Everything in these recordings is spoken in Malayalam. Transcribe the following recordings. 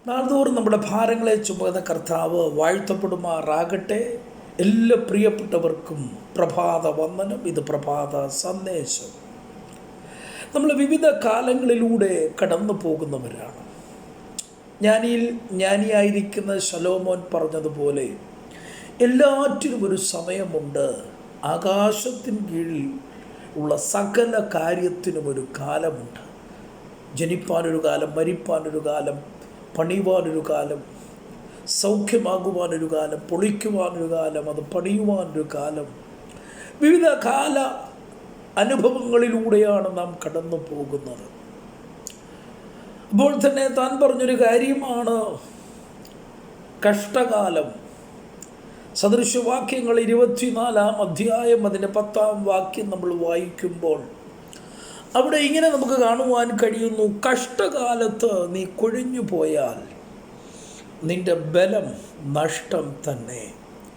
നാൾതോറും നമ്മുടെ ഭാരങ്ങളെ ചുമന്ന കർത്താവ് വാഴ്ത്തപ്പെടുമാറാകട്ടെ. എല്ലാ പ്രിയപ്പെട്ടവർക്കും പ്രഭാത വന്ദനം. ഇത് പ്രഭാത സന്ദേശം. നമ്മൾ വിവിധ കാലങ്ങളിലൂടെ കടന്നു പോകുന്നവരാണ്. ജ്ഞാനിയായിരിക്കുന്ന ശലോമോൻ പറഞ്ഞതുപോലെ എല്ലാറ്റിനും ഒരു സമയമുണ്ട്. ആകാശത്തിന് കീഴിൽ ഉള്ള സകല കാര്യത്തിനും ഒരു കാലമുണ്ട്. ജനിപ്പാനൊരു കാലം, മരിപ്പാനൊരു കാലം, പണിയുവാനൊരു കാലം, സൗഖ്യമാകുവാനൊരു കാലം, പൊളിക്കുവാനൊരു കാലം, അത് പണിയുവാനൊരു കാലം. വിവിധ കാല അനുഭവങ്ങളിലൂടെയാണ് നാം കടന്നു പോകുന്നത്. അപ്പോൾ തന്നെ താൻ പറഞ്ഞൊരു കാര്യമാണ് കഷ്ടകാലം. സദൃശവാക്യങ്ങൾ 24-ാം അധ്യായം അതിൻ്റെ 10-ാം വാക്യം നമ്മൾ വായിക്കുമ്പോൾ അവിടെ ഇങ്ങനെ നമുക്ക് കാണുവാൻ കഴിയുന്നു: കഷ്ടകാലത്ത് നീ കൊഴിഞ്ഞു പോയാൽ നിന്റെ ബലം നഷ്ടം തന്നെ.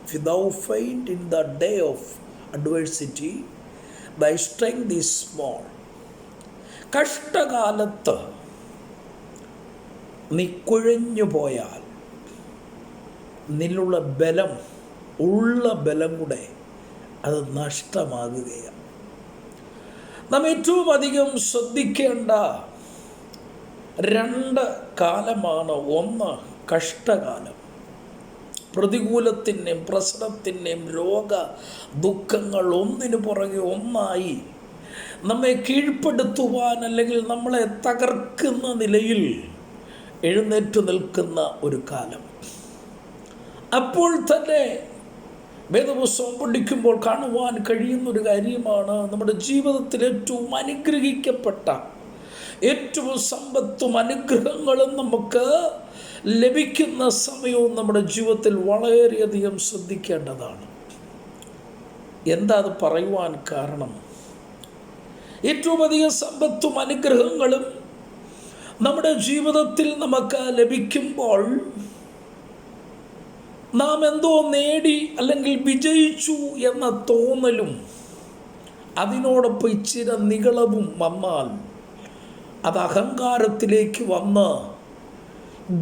If thou faint in the day of adversity, thy strength is small. കഷ്ടകാലത്ത് നീ കൊഴിഞ്ഞു പോയാൽ നിന്നുള്ള ബലം, ഉള്ള ബലം കൂടെ അത് നഷ്ടമാകുകയാണ്. നാം ഏറ്റവും അധികം ശ്രദ്ധിക്കേണ്ട രണ്ട് കാലമാണ്. ഒന്ന് കഷ്ടകാലം, പ്രതികൂലത്തിൻ്റെയും പ്രശ്നത്തിൻ്റെയും രോഗ ദുഃഖങ്ങൾ ഒന്നിനു പുറകെ ഒന്നായി നമ്മെ കീഴ്പ്പെടുത്തുവാൻ അല്ലെങ്കിൽ നമ്മളെ തകർക്കുന്ന നിലയിൽ എഴുന്നേറ്റ് നിൽക്കുന്ന ഒരു കാലം. അപ്പോൾ തന്നെ വേദപുസ്തകം പഠിക്കുമ്പോൾ കാണുവാൻ കഴിയുന്നൊരു കാര്യമാണ്, നമ്മുടെ ജീവിതത്തിൽ ഏറ്റവും അനുഗ്രഹിക്കപ്പെട്ട, ഏറ്റവും സമ്പത്തും അനുഗ്രഹങ്ങളും നമുക്ക് ലഭിക്കുന്ന സമയവും നമ്മുടെ ജീവിതത്തിൽ വളരെയധികം ശ്രദ്ധിക്കേണ്ടതാണ്. എന്താ അത് പറയുവാൻ കാരണം? ഏറ്റവും അധികം സമ്പത്തും അനുഗ്രഹങ്ങളും നമ്മുടെ ജീവിതത്തിൽ നമുക്ക് ലഭിക്കുമ്പോൾ നാം എന്തോ നേടി അല്ലെങ്കിൽ വിജയിച്ചു എന്ന തോന്നലും അതിനോടൊപ്പം ഇച്ചിരി നിഗളവും വന്നാൽ അത് അഹങ്കാരത്തിലേക്ക് വന്ന്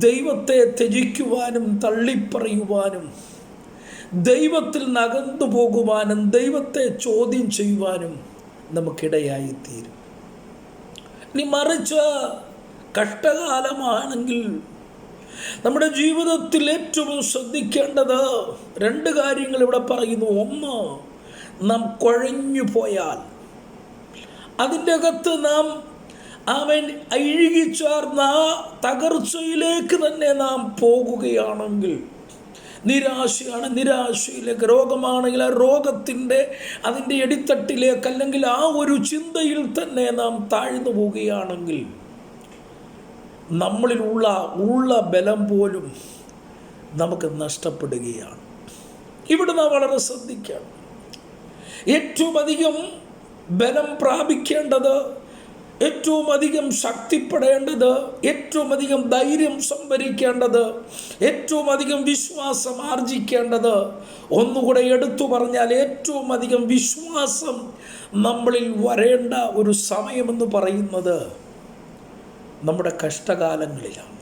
ദൈവത്തെ ത്യജിക്കുവാനും തള്ളിപ്പറയുവാനും ദൈവത്തിൽ നകന്നു പോകുവാനും ദൈവത്തെ ചോദ്യം ചെയ്യുവാനും നമുക്കിടയായിത്തീരും. ഇനി മറിച്ച് കഷ്ടകാലമാണെങ്കിൽ നമ്മുടെ ജീവിതത്തിൽ ഏറ്റവും ശ്രദ്ധിക്കേണ്ടത് രണ്ട് കാര്യങ്ങൾ ഇവിടെ പറയുന്നു. ഒന്ന്, നാം കുഴഞ്ഞു പോയാൽ, അതിൻ്റെ അകത്ത് നാം അഴുകിച്ചേർന്ന തകർച്ചയിലേക്ക് തന്നെ നാം പോകുകയാണെങ്കിൽ, നിരാശയിലേക്ക്, രോഗമാണെങ്കിൽ ആ രോഗത്തിൻ്റെ അതിൻ്റെ അടിത്തട്ടിലേക്ക്, അല്ലെങ്കിൽ ആ ഒരു ചിന്തയിൽ തന്നെ നാം താഴ്ന്നു പോവുകയാണെങ്കിൽ നമ്മളിലുള്ള ബലം പോലും നമുക്ക് നഷ്ടപ്പെടുകയാണ്. ഇവിടെ നാം വളരെ ശ്രദ്ധിക്കണം. ഏറ്റവും അധികം ബലം പ്രാപിക്കേണ്ടത്, ഏറ്റവും അധികം ശക്തിപ്പെടേണ്ടത്, ഏറ്റവും അധികം ധൈര്യം സംഭരിക്കേണ്ടത്, ഏറ്റവും അധികം വിശ്വാസം ആർജിക്കേണ്ടത്, ഒന്നുകൂടെ എടുത്തു പറഞ്ഞാൽ ഏറ്റവും അധികം വിശ്വാസം നമ്മളിൽ വരേണ്ട ഒരു സമയമെന്ന് പറയുന്നത് നമ്മുടെ കഷ്ടകാലങ്ങളിലാണ്.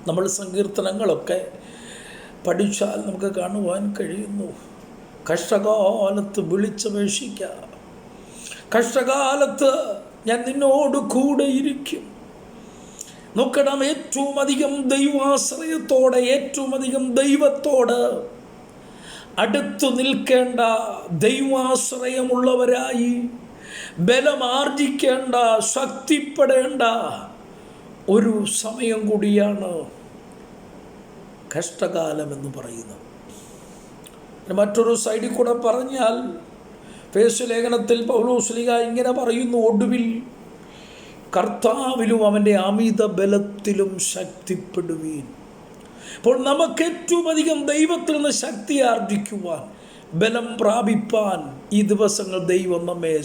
നമ്മൾ സങ്കീർത്തനങ്ങളൊക്കെ പഠിച്ചാൽ നമുക്ക് കാണുവാൻ കഴിയുന്നു, കഷ്ടകാലത്ത് വിളിച്ചപേക്ഷിക്കുക, കഷ്ടകാലത്ത് ഞാൻ നിന്നോട് കൂടെ ഇരിക്കും. നോക്കണം, ഏറ്റവും അധികം ദൈവാശ്രയത്തോടെ, ഏറ്റവും അധികം ദൈവത്തോട് അടുത്തു നിൽക്കേണ്ട, ദൈവാശ്രയമുള്ളവരായി ബലമാർജിക്കേണ്ട, ശക്തിപ്പെടേണ്ട ഒരു സമയം കൂടിയാണ് കഷ്ടകാലം എന്ന് പറയുന്നത്. മറ്റൊരു സൈഡിൽ കൂടെ പറഞ്ഞാൽ, എഫേസ്യ ലേഖനത്തിൽ പൗലോസ് ശ്ലീഹ ഇങ്ങനെ പറയുന്നു: ഒടുവിൽ കർത്താവിലും അവൻ്റെ അമിത ബലത്തിലും ശക്തിപ്പെടുവീൻ. അപ്പോൾ നമുക്ക് ഏറ്റവും അധികം ദൈവത്തിൽ നിന്ന് ശക്തി ആർജിക്കുവാൻ, ബലം പ്രാപിപ്പാൻ ഈ ദിവസങ്ങൾ ദൈവം നമ്മെ